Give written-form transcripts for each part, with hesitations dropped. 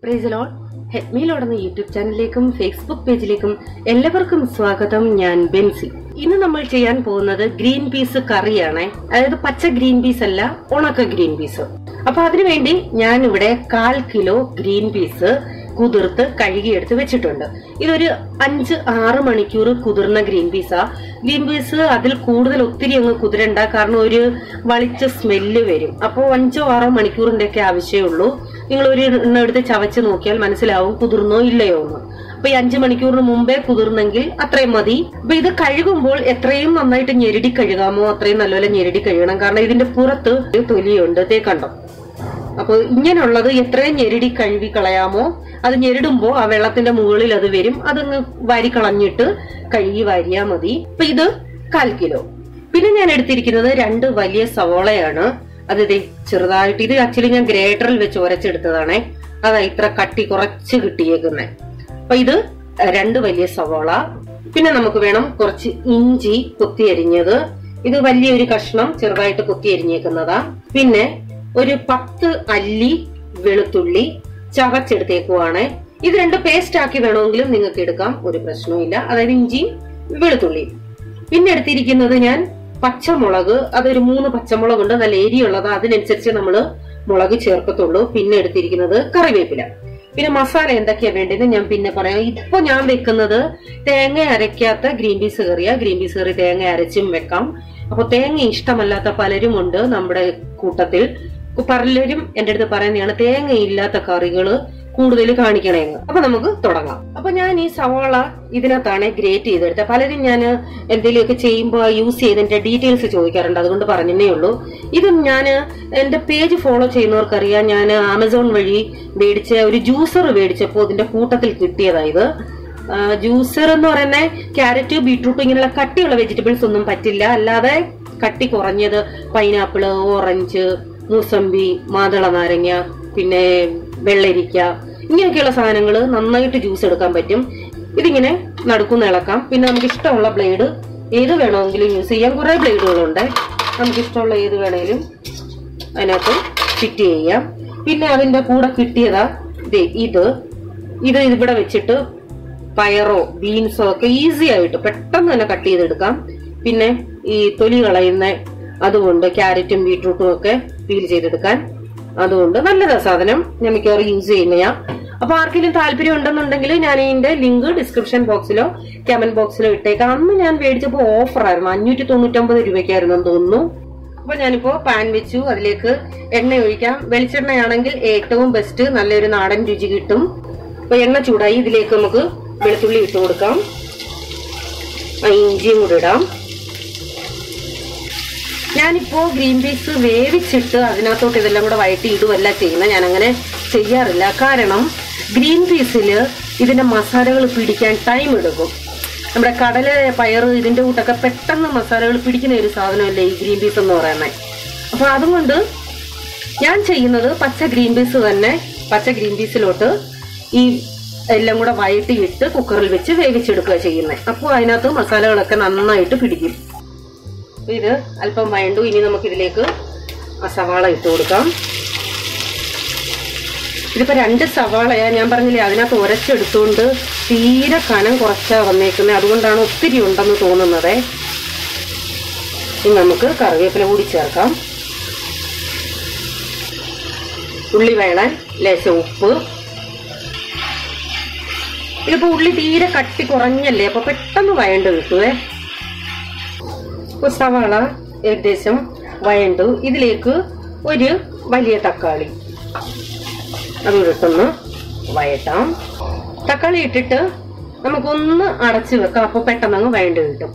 Price lord. ഹെഡ്മിയിലോടുന്ന YouTube ചാനലിലേക്കും Facebook പേജിലേക്കും എല്ലാവർക്കും സ്വാഗതം. ഞാൻ ബെൻസി. ഇന്ന് നമ്മൾ ചെയ്യാൻ പോകുന്നത് ഗ്രീൻ പീസ് കറിയാണ്. അതായത് പച്ച ഗ്രീൻ പീസ് അല്ല, ഉണക്ക ഗ്രീൻ പീസ്. അപ്പൊ അതിനുവേണ്ടി ഞാൻ ഇവിടെ 1/4 കിലോ ഗ്രീൻ പീസ് കുതിർത്ത് കഴുകിയെടുത്ത് വെച്ചിട്ടുണ്ട്. ഇതൊരു 5-6 മണിക്കൂർ കുതിർന്ന ഗ്രീൻ പീസാ. ഗ്രീൻ പീസ് അതിൽ കൂടുതൽ ഒത്തിരി അങ്ങ് കുതിരണ്ട, കാരണം ഒരു വളിച്ച സ്മെല്ല് വരും. അപ്പോൾ 5-6 മണിക്കൂറിന്റെ ഒക്കെ ആവശ്യമുള്ളൂ. നിങ്ങൾ ഒരു എണ്ണ എടുത്ത് ചവച്ച് നോക്കിയാൽ മനസ്സിലാവും കുതിർന്നോ ഇല്ലയോ എന്ന്. അപ്പൊ ഈ 5 മണിക്കൂറിന് മുമ്പേ കുതിർന്നെങ്കിൽ അത്രയും മതി. അപ്പൊ ഇത് കഴുകുമ്പോൾ എത്രയും നന്നായിട്ട് ഞെരടി കഴുകാമോ അത്രയും നല്ലപോലെ ഞെരടി കഴുകണം, കാരണം ഇതിന്റെ പുറത്ത് തൊലിയുണ്ട്, കണ്ടോ. അപ്പൊ ഇങ്ങനെയുള്ളത് എത്രയും ഞെരടി കഴുകി കളയാമോ അത് ഞെരിടുമ്പോ ആ വെള്ളത്തിന്റെ മുകളിൽ അത് വരും. അതങ്ങ് വാരി കളഞ്ഞിട്ട് കഴുകി വാരിയാ മതി. അപ്പൊ ഇത് 1/4 കിലോ. പിന്നെ ഞാൻ എടുത്തിരിക്കുന്നത് 2 വലിയ സവോളയാണ്. അത് ചെറുതായിട്ട്, ഇത് ആക്ച്വലി ഞാൻ ഗ്രേറ്ററിൽ വെച്ച് ഉരച്ചെടുത്തതാണേ. അതാ ഇത്ര കട്ടി കുറച്ച് കിട്ടിയേക്കുന്നേ. അപ്പൊ ഇത് 2 വലിയ സവോള. പിന്നെ നമുക്ക് വേണം കുറച്ച് ഇഞ്ചി കൊത്തി അരിഞ്ഞത്. ഇത് വലിയൊരു കഷ്ണം ചെറുതായിട്ട് കൊത്തി അരിഞ്ഞേക്കുന്നതാ. പിന്നെ ഒരു 10 അല്ലി വെളുത്തുള്ളി ചവച്ചെടുത്തേക്കുവാണ്. ഇത് 2 പേസ്റ്റ് ആക്കി വേണമെങ്കിലും നിങ്ങൾക്ക് എടുക്കാം, ഒരു പ്രശ്നവും. അതായത് ഇഞ്ചിയും വെളുത്തുള്ളിയും. പിന്നെ എടുത്തിരിക്കുന്നത് ഞാൻ പച്ചമുളക്. അതൊരു 3 പച്ചമുളക് ഉണ്ട്, നല്ല എരിയുള്ളത്. അതിനനുസരിച്ച് നമ്മള് മുളക് ചേർക്കത്തുള്ളൂ. പിന്നെ എടുത്തിരിക്കുന്നത് കറിവേപ്പില. പിന്നെ മസാല എന്തൊക്കെയാ വേണ്ടതെന്ന് ഞാൻ പിന്നെ പറയാം. ഇപ്പൊ ഞാൻ വെക്കുന്നത് തേങ്ങ അരയ്ക്കാത്ത ഗ്രീൻ പീസ് കറിയാ. ഗ്രീൻ പീസ് കറി തേങ്ങ അരച്ചും വെക്കാം. അപ്പൊ തേങ്ങ ഇഷ്ടമല്ലാത്ത പലരും ഉണ്ട് നമ്മുടെ കൂട്ടത്തിൽ. പലരും എന്റെ അടുത്ത് പറയുന്നതാണ് തേങ്ങയില്ലാത്ത കറികള് കൂടുതൽ കാണിക്കണേന്ന്. അപ്പൊ നമുക്ക് തുടങ്ങാം. അപ്പൊ ഞാൻ ഈ സവാള ഇതിനകത്താണ് ഗ്രേറ്റ് ചെയ്തെടുത്തത്. പലരും ഞാൻ എന്തെങ്കിലുമൊക്കെ ചെയ്യുമ്പോൾ യൂസ് ചെയ്തതിന്റെ ഡീറ്റെയിൽസ് ചോദിക്കാറുണ്ട്, അതുകൊണ്ട് പറഞ്ഞതേ ഉള്ളൂ. ഇത് ഞാൻ എന്റെ പേജ് ഫോളോ ചെയ്യുന്നവർക്കറിയാം, ഞാൻ ആമസോൺ വഴി മേടിച്ച ഒരു ജ്യൂസർ മേടിച്ചപ്പോ ഇതിന്റെ കൂട്ടത്തിൽ കിട്ടിയതായത്. ജ്യൂസർ എന്ന് പറയുന്നത് ക്യാരറ്റ്, ബീട്രൂട്ട് ഇങ്ങനെയുള്ള കട്ടിയുള്ള വെജിറ്റബിൾസ് ഒന്നും പറ്റില്ല. അല്ലാതെ കട്ടി കുറഞ്ഞത് പൈനാപ്പിള്, ഓറഞ്ച്, മൂസമ്പി, മാതള നാരങ്ങ, പിന്നെ വെള്ളരിക്ക, ഇങ്ങനെയൊക്കെയുള്ള സാധനങ്ങൾ നന്നായിട്ട് ജ്യൂസ് എടുക്കാൻ പറ്റും. ഇതിങ്ങനെ നടുക്കുന്ന ഇളക്കാം. പിന്നെ നമുക്ക് ഇഷ്ടമുള്ള ബ്ലേഡ് ഏത് വേണമെങ്കിലും യൂസ് ചെയ്യാം. കുറെ ബ്ലേഡുകളുണ്ട്, നമുക്ക് ഇഷ്ടമുള്ള ഏത് വേണമെങ്കിലും അതിനകത്ത് ഫിറ്റ് ചെയ്യാം. പിന്നെ അതിന്റെ കൂടെ കിട്ടിയതാ ഇത് ഇവിടെ വെച്ചിട്ട് പയറോ ബീൻസോ ഒക്കെ ഈസി ആയിട്ട് പെട്ടെന്ന് തന്നെ കട്ട് ചെയ്തെടുക്കാം. പിന്നെ ഈ തൊലി കളയുന്ന അതുകൊണ്ട് ക്യാരറ്റും ബീട്രൂട്ടും ഒക്കെ പീൽ ചെയ്തെടുക്കാൻ അതുകൊണ്ട് നല്ലതാ സാധനം. ഞാൻ മിക്കവാറും യൂസ് ചെയ്യുന്നയാ. അപ്പൊ ആർക്കെങ്കിലും താല്പര്യം ഉണ്ടെന്നുണ്ടെങ്കിൽ ഞാൻ ഇതിന്റെ ലിങ്ക് ഡിസ്ക്രിപ്ഷൻ ബോക്സിലോ കമന്റ് ബോക്സിലോ ഇട്ടേക്കാം. അന്ന് ഞാൻ മേടിച്ചപ്പോ ഓഫറായിരുന്നു, 599 രൂപയ്ക്കായിരുന്നു തോന്നുന്നു. അപ്പൊ ഞാനിപ്പോ പാൻ വെച്ചു, അതിലേക്ക് എണ്ണ ഒഴിക്കാം. വെളിച്ചെണ്ണയാണെങ്കിൽ ഏറ്റവും ബെസ്റ്റ്, നല്ലൊരു നാടൻ രുചി കിട്ടും. അപ്പൊ എണ്ണ ചൂടായി, ഇതിലേക്ക് നമുക്ക് വെളുത്തുള്ളി ഇട്ട് കൊടുക്കാം. ഇഞ്ചിയും കൂടെ ഇടാം. ഞാനിപ്പോ ഗ്രീൻ പീസ് വേവിച്ചിട്ട് അതിനകത്തോട്ട് ഇതെല്ലാം കൂടെ വഴറ്റി ഇടുവല്ല ചെയ്യുന്നത്. ഞാൻ അങ്ങനെ ചെയ്യാറില്ല, കാരണം ഗ്രീൻ പീസില് ഇതിന്റെ മസാലകൾ പിടിക്കാൻ ടൈം എടുക്കും. നമ്മുടെ കടല, പയറ് ഇതിന്റെ കൂട്ടൊക്കെ പെട്ടെന്ന് മസാലകൾ പിടിക്കുന്ന ഒരു സാധനമല്ലേ ഈ ഗ്രീൻ പീസ് എന്ന് പറയുന്നത്. അപ്പൊ അതുകൊണ്ട് ഞാൻ ചെയ്യുന്നത് പച്ച ഗ്രീൻ പീസ് തന്നെ, പച്ച ഗ്രീൻ പീസിലോട്ട് ഈ എല്ലാം കൂടെ വഴറ്റിയിട്ട് കുക്കറിൽ വെച്ച് വേവിച്ചെടുക്കുക ചെയ്യുന്നത്. അപ്പോൾ അതിനകത്ത് മസാലകളൊക്കെ നന്നായിട്ട് പിടിക്കും. ഇത് അല്പം വഴണ്ടു. ഇനി നമുക്കിതിലേക്ക് സവാള ഇട്ട് കൊടുക്കാം. ഇതിപ്പോ 2 സവാളയാ. ഞാൻ പറഞ്ഞില്ലേ അതിനകത്ത് ഉരച്ചെടുത്തുകൊണ്ട് തീരെ കനം കുറച്ചാ വന്നേക്കുന്നത്, അതുകൊണ്ടാണ് ഒത്തിരി ഉണ്ടെന്ന് തോന്നുന്നത്. ഇനി നമുക്ക് കറിവേപ്പില കൂടി ചേർക്കാം. ഉള്ളി വേളാൻ ലേശം ഉപ്പ്. ഇതിപ്പോ ഉള്ളി തീരെ കട്ടി കുറഞ്ഞല്ലേ, അപ്പൊ പെട്ടെന്ന് വഴണ്ട് കിട്ടുവേ. സവാള ഏകദേശം വഴണ്ടു. ഇതിലേക്ക് ഒരു വലിയ തക്കാളി അതുകൂടെ ഇട്ടൊന്ന് വഴട്ടാം. തക്കാളി ഇട്ടിട്ട് നമുക്കൊന്ന് അടച്ചു വെക്കാം, അപ്പൊ പെട്ടെന്ന് അങ്ങ് വഴണ്ട് കിട്ടും.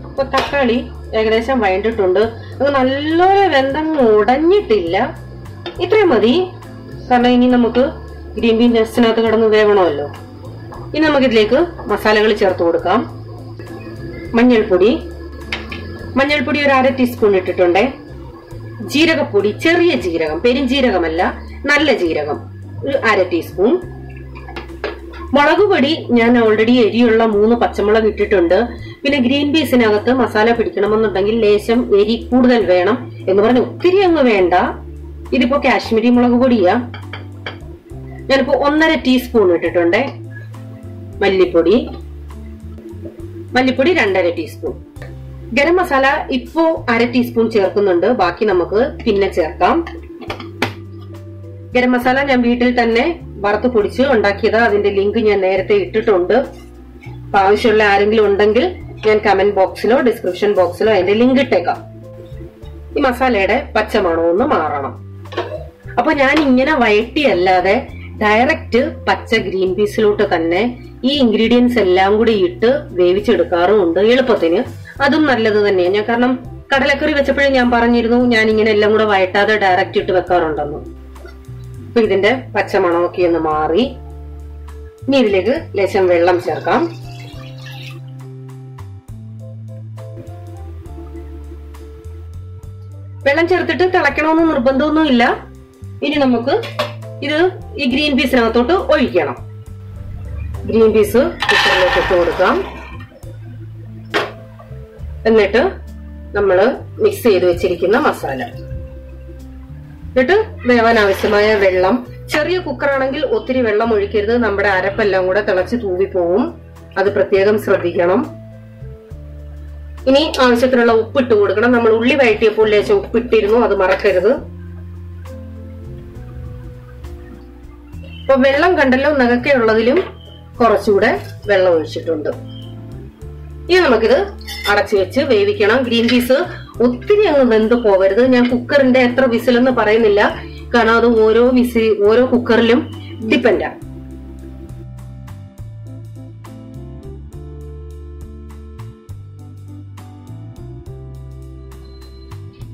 അപ്പൊ തക്കാളി ഏകദേശം വഴണ്ടിട്ടുണ്ട്. അത് നല്ലപോലെ വെന്തങ്ങ് ഉടഞ്ഞിട്ടില്ല, ഇത്രയും മതി. കാരണം ഇനി നമുക്ക് ഗ്രീൻ പീസിനകത്ത് കിടന്ന് വേവണമല്ലോ. ഇനി നമുക്കിതിലേക്ക് മസാലകൾ ചേർത്ത് കൊടുക്കാം. മഞ്ഞൾപ്പൊടി ഒരു 1/2 ടീസ്പൂൺ ഇട്ടിട്ടുണ്ട്. ജീരകപ്പൊടി, ചെറിയ ജീരകം, പെരുംജീരകമല്ല, നല്ല ജീരകം, ഒരു 1/2 ടീസ്പൂൺ. മുളക് പൊടി ഞാൻ ഓൾറെഡി എരിയുള്ള 3 പച്ചമുളക് ഇട്ടിട്ടുണ്ട്. പിന്നെ ഗ്രീൻ പീസിനകത്ത് മസാല പിടിക്കണമെന്നുണ്ടെങ്കിൽ ലേശം എരി കൂടുതൽ വേണം എന്ന് പറഞ്ഞ് ഒത്തിരി അങ്ങ് വേണ്ട. ഇതിപ്പോ കാശ്മീരി മുളക് പൊടിയാ. ഞാനിപ്പോ 1.5 ടീസ്പൂൺ ഇട്ടിട്ടുണ്ട്. മല്ലിപ്പൊടി 2.5 ടീസ്പൂൺ. ഗരം മസാല ഇപ്പോ 1/2 ടീസ്പൂൺ ചേർക്കുന്നുണ്ട്, ബാക്കി നമുക്ക് പിന്നെ ചേർക്കാം. ഗരം മസാല ഞാൻ വീട്ടിൽ തന്നെ വറുത്ത് പൊടിച്ച് ഉണ്ടാക്കിയത്. അതിന്റെ ലിങ്ക് ഞാൻ നേരത്തെ ഇട്ടിട്ടുണ്ട്. ആവശ്യമുള്ള ആരെങ്കിലും ഉണ്ടെങ്കിൽ ഞാൻ കമന്റ് ബോക്സിലോ ഡിസ്ക്രിപ്ഷൻ ബോക്സിലോ അതിന്റെ ലിങ്ക് ഇട്ടേക്കാം. ഈ മസാലയുടെ പച്ചമണം ഒന്ന് മാറണം. അപ്പൊ ഞാൻ ഇങ്ങനെ വഴറ്റിയല്ലാതെ ഡയറക്റ്റ് പച്ച ഗ്രീൻ പീസിലോട്ട് തന്നെ ഈ ഇൻഗ്രീഡിയൻസ് എല്ലാം കൂടി ഇട്ട് വേവിച്ചെടുക്കാറുമുണ്ട് എളുപ്പത്തിന്. അതും നല്ലത് തന്നെയാണ്. ഞാൻ കാരണം കടലക്കറി വെച്ചപ്പോഴും ഞാൻ പറഞ്ഞിരുന്നു ഞാൻ ഇങ്ങനെ എല്ലാം കൂടെ വഴറ്റാതെ ഡയറക്റ്റ് ഇട്ട് വെക്കാറുണ്ടെന്ന്. അപ്പൊ ഇതിന്റെ പച്ചമണമൊക്കെ ഒന്ന് മാറി. ഇനി ഇതിലേക്ക് ലേശം വെള്ളം ചേർക്കാം. വെള്ളം ചേർത്തിട്ട് തിളയ്ക്കണമെന്ന് നിർബന്ധമൊന്നുമില്ല. ഇനി നമുക്ക് ഇത് ഈ ഗ്രീൻ പീസിനകത്തോട്ട് ഒഴിക്കണം. ഗ്രീൻ പീസ് കുക്കറിലേക്ക് ഇട്ട് കൊടുക്കാം. എന്നിട്ട് നമ്മള് മിക്സ് ചെയ്ത് വെച്ചിരിക്കുന്ന മസാല എന്നിട്ട് വേവാൻ ആവശ്യമായ വെള്ളം. ചെറിയ കുക്കറാണെങ്കിൽ ഒത്തിരി വെള്ളം ഒഴിക്കരുത്, നമ്മുടെ അരപ്പെല്ലാം കൂടെ തിളച്ച് തൂവിപ്പോവും. അത് പ്രത്യേകം ശ്രദ്ധിക്കണം. ഇനി ആവശ്യത്തിനുള്ള ഉപ്പിട്ട് കൊടുക്കണം. നമ്മൾ ഉള്ളി വഴറ്റിയപ്പോൾ ലേശം ഉപ്പിട്ടിരുന്നു, അത് മറക്കരുത്. അപ്പൊ വെള്ളം കണ്ടല്ലോ, നഖക്കെ ഉള്ളതിലും കുറച്ചുകൂടെ വെള്ളം ഒഴിച്ചിട്ടുണ്ട്. ഇനി നമുക്കിത് അടച്ചു വെച്ച് വേവിക്കണം. ഗ്രീൻ പീസ് ഒത്തിരി അങ്ങ് വെന്ത് പോകരുത്. ഞാൻ കുക്കറിന്റെ എത്ര വിസിലെന്ന് പറയുന്നില്ല, കാരണം അത് ഓരോ കുക്കറിലും ഡിപ്പെൻഡാ.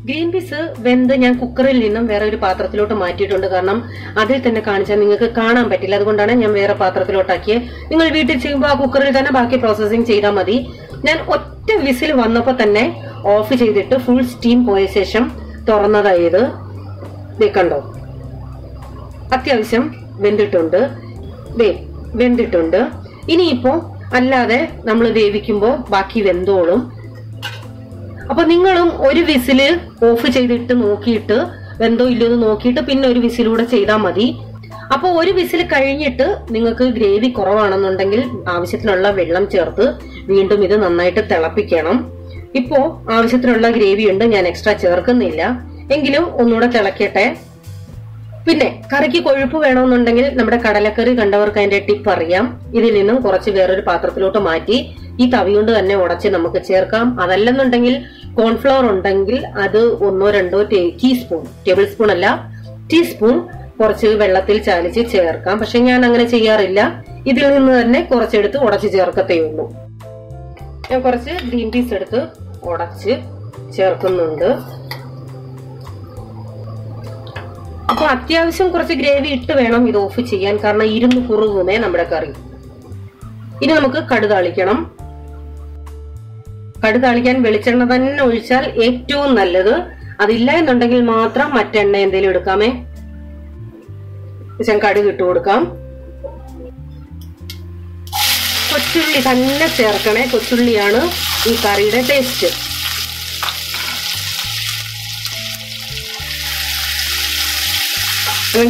ഗ്രീൻ പീസ് വെന്ത് ഞാൻ കുക്കറിൽ നിന്നും വേറെ ഒരു പാത്രത്തിലോട്ട് മാറ്റിയിട്ടുണ്ട്. കാരണം അതിൽ തന്നെ കാണിച്ചാൽ നിങ്ങൾക്ക് കാണാൻ പറ്റില്ല, അതുകൊണ്ടാണ് ഞാൻ വേറെ പാത്രത്തിലോട്ടാക്കിയത്. നിങ്ങൾ വീട്ടിൽ ചെയ്യുമ്പോൾ ആ കുക്കറിൽ തന്നെ ബാക്കി പ്രോസസ്സിംഗ് ചെയ്താൽ മതി. ഞാൻ ഒറ്റ വിസിൽ വന്നപ്പോ തന്നെ ഓഫ് ചെയ്തിട്ട് ഫുൾ സ്റ്റീം പോയ ശേഷം തുറന്നതായത്. കണ്ടോ, അത്യാവശ്യം വെന്തിട്ടുണ്ട്. വെന്തിട്ടുണ്ട്. ഇനിയിപ്പോ അല്ലാതെ നമ്മൾ വേവിക്കുമ്പോ ബാക്കി വെന്തോളും. അപ്പൊ നിങ്ങളും ഒരു വിസില് ഓഫ് ചെയ്തിട്ട് നോക്കിയിട്ട് വെന്തോ ഇല്ലയോ എന്ന് നോക്കിയിട്ട് പിന്നെ ഒരു വിസിലൂടെ ചെയ്താൽ മതി. അപ്പൊ ഒരു വിസിൽ കഴിഞ്ഞിട്ട് നിങ്ങൾക്ക് ഗ്രേവി കുറവാണെന്നുണ്ടെങ്കിൽ ആവശ്യത്തിനുള്ള വെള്ളം ചേർത്ത് വീണ്ടും ഇത് നന്നായിട്ട് തിളപ്പിക്കണം. ഇപ്പോ ആവശ്യത്തിനുള്ള ഗ്രേവി ഉണ്ട്, ഞാൻ എക്സ്ട്രാ ചേർക്കുന്നില്ല. എങ്കിലും ഒന്നുകൂടെ തിളക്കട്ടെ. പിന്നെ കറിക്ക് കൊഴുപ്പ് വേണമെന്നുണ്ടെങ്കിൽ നമ്മുടെ കടലക്കറി കണ്ടവർക്ക് അതിന്റെ ടിപ്പ് അറിയാം. ഇതിൽ നിന്നും കുറച്ച് വേറൊരു പാത്രത്തിലോട്ട് മാറ്റി ഈ തവി കൊണ്ട് തന്നെ ഉടച്ച് നമുക്ക് ചേർക്കാം. അതല്ലെന്നുണ്ടെങ്കിൽ കോൺഫ്ലവർ ഉണ്ടെങ്കിൽ അത് 1-2 ടീസ്പൂൺ, ടേബിൾ സ്പൂൺ അല്ല ടീസ്പൂൺ കുറച്ച് വെള്ളത്തിൽ ചാലിച്ച് ചേർക്കാം. പക്ഷെ ഞാൻ അങ്ങനെ ചെയ്യാറില്ല. ഇതിൽ നിന്ന് തന്നെ കുറച്ചെടുത്ത് ഉടച്ച് ചേർക്കത്തേ ഉള്ളൂ. ഞാൻ കുറച്ച് ഗ്രീൻ പീസ് എടുത്ത് ഉടച്ച് ചേർക്കുന്നുണ്ട്. അപ്പൊ അത്യാവശ്യം കുറച്ച് ഗ്രേവി ഇട്ട് വേണം ഇത് ഓഫ് ചെയ്യാൻ, കാരണം ഇരുന്ന് കുറുകുമേ നമ്മുടെ കറി. ഇനി നമുക്ക് കടുക് താളിക്കണം. കടുക് താളിക്കാൻ വെളിച്ചെണ്ണ തന്നെ ഒഴിച്ചാൽ ഏറ്റവും നല്ലത്. അതില്ല എന്നുണ്ടെങ്കിൽ മാത്രം മറ്റെണ്ണ എന്തെങ്കിലും എടുക്കാമേ. ഞാൻ കടുക് ഇട്ട് കൊടുക്കാം. കൊച്ചുള്ളി തന്നെ ചേർക്കണേ. കൊച്ചുള്ളിയാണ് ഈ കറിയുടെ ടേസ്റ്റ്.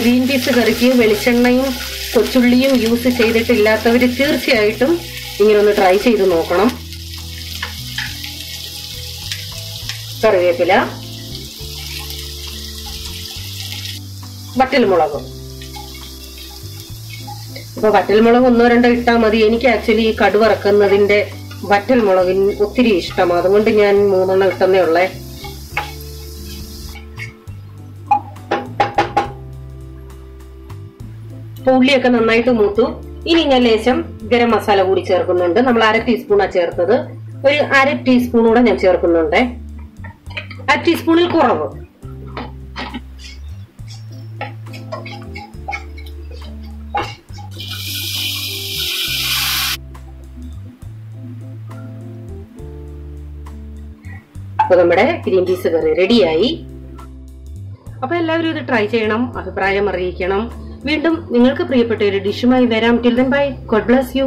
ഗ്രീൻ പീസ് കറിക്ക് വെളിച്ചെണ്ണയും കൊച്ചുള്ളിയും യൂസ് ചെയ്തിട്ടില്ലാത്തവര് തീർച്ചയായിട്ടും ഇങ്ങനെ ഒന്ന് ട്രൈ ചെയ്ത് നോക്കണം. കറിവേപ്പില, വറ്റൽമുളക്. അപ്പൊ വറ്റൽമുളക് 1-2 ഇട്ടാൽ മതി. എനിക്ക് ആക്ച്വലി ഈ കടുവറക്കുന്നതിന്റെ വറ്റൽമുളകിന് ഒത്തിരി ഇഷ്ടമാണ്, അതുകൊണ്ട് ഞാൻ 3 ഇട്ടെന്നേ ഉള്ളേ. ഉള്ളിയൊക്കെ നന്നായിട്ട് മൂത്തു. ഇനി ഞാൻ ലേശം ഗരം മസാല കൂടി ചേർക്കുന്നുണ്ട്. നമ്മൾ 1/2 ടീസ്പൂണാ ചേർത്തത്. ഒരു 1/2 ടീസ്പൂൺ കൂടെ ഞാൻ ചേർക്കുന്നുണ്ട്. 1/2 ടീസ്പൂണിൽ കുറവ്. അപ്പൊ നമ്മുടെ ഗ്രീൻ പീസ് കറി റെഡിയായി. അപ്പൊ എല്ലാവരും ഇത് ട്രൈ ചെയ്യണം, അഭിപ്രായം അറിയിക്കണം. വീണ്ടും നിങ്ങൾക്ക് പ്രിയപ്പെട്ട ഒരു ഡിഷുമായി വരാം. Till then bye, God bless you.